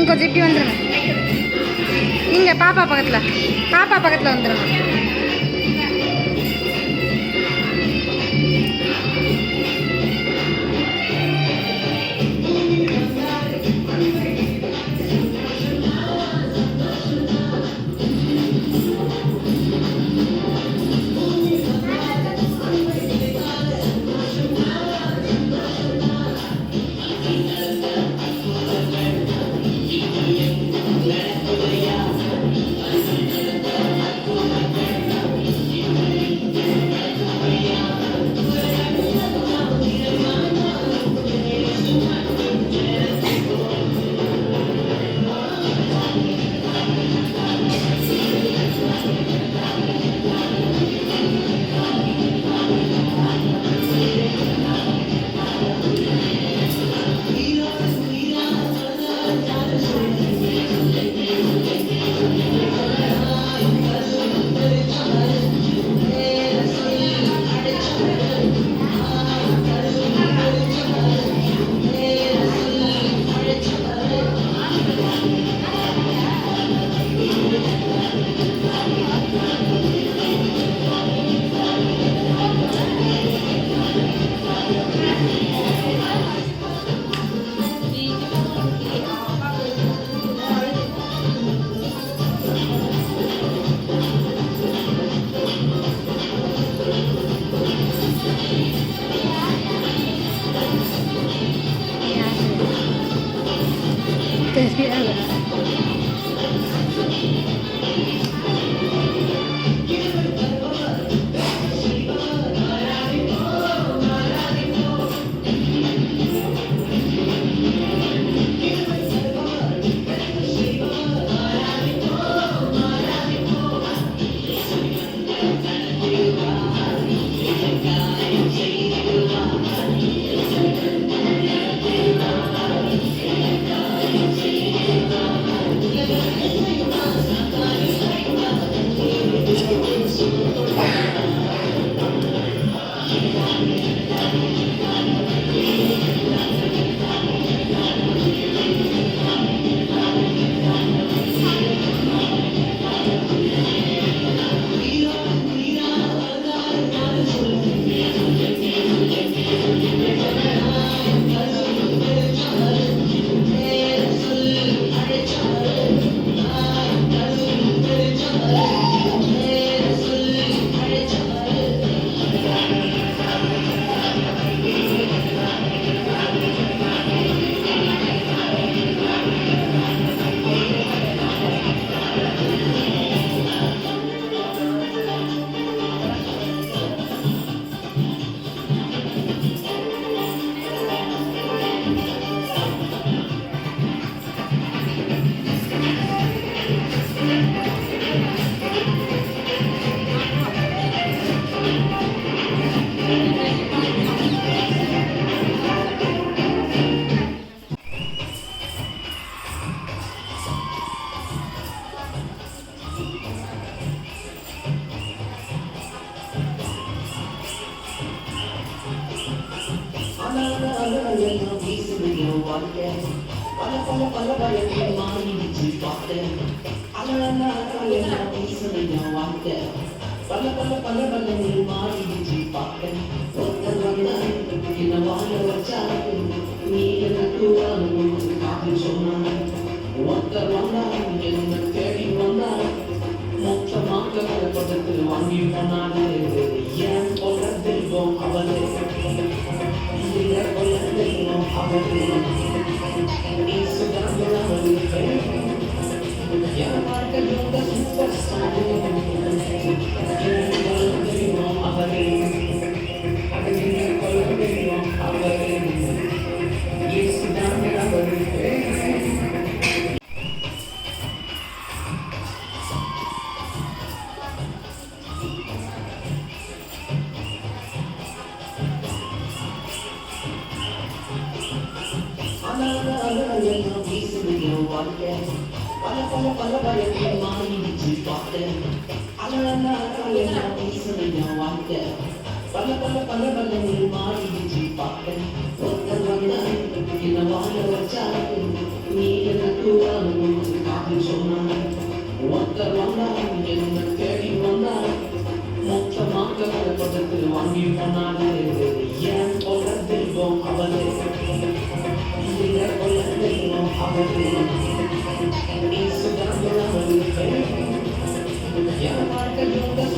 கொஞ்சம் இப்படி வந்துடுங்க. இங்கே பாப்பா பக்கத்தில் வந்துடுங்க. வாழ்க்கை பல பல பல பயத்தில் மாறிடுச்சு பார்த்தேன் அழகா எல்லாம் பேசுறீங்க வாழ்க்கை பல பல பல பயத்தில் மாறிடுச்சு பார்த்தேன் ஒருத்தர் வந்தாரு என்ன வாழ வச்சாரு நீ எனக்கு காத்து சொன்னாரு ஒருத்தர் வந்தாரு என்ன தேடி வந்தாரு மோட்சமாக பக்கத்தில் வாங்கி போனாரு ஏன் கொள்ள தெய்வம் அவரே கொள்ள தெய்வம் அவரே நீ சுதாரணி என் வாழ்க்கையோட சூப்பர் ஸ்டார் தெய்வம் அவரே கொள்ள தெய்வம் அவரே சுதாரணி அவரே எல்லாம் பேசுறீங்க வாழ்க்கை பல பல பல பயத்தில் மாறிடுச்சு பார்த்தேன் அழகா எல்லாம் பேசுறீங்க வாழ்க்கை பல பல பல பயத்தில் மாறிடுச்சு பார்த்தேன் ஒருத்தர் வந்தாரு என்ன வாழ வச்சாரு நீ எனக்கு காத்து சொன்னாரு ஒருத்தர் வந்தாரு என்ன தேடி வந்தாரு மோட்சமாக பக்கத்தில் வாங்கி போனாரு ஏன் கொள்ள தெய்வம் அவரே கொள்ள தெய்வம் அவரே நீ சுதாரணி என் வாழ்க்கையோட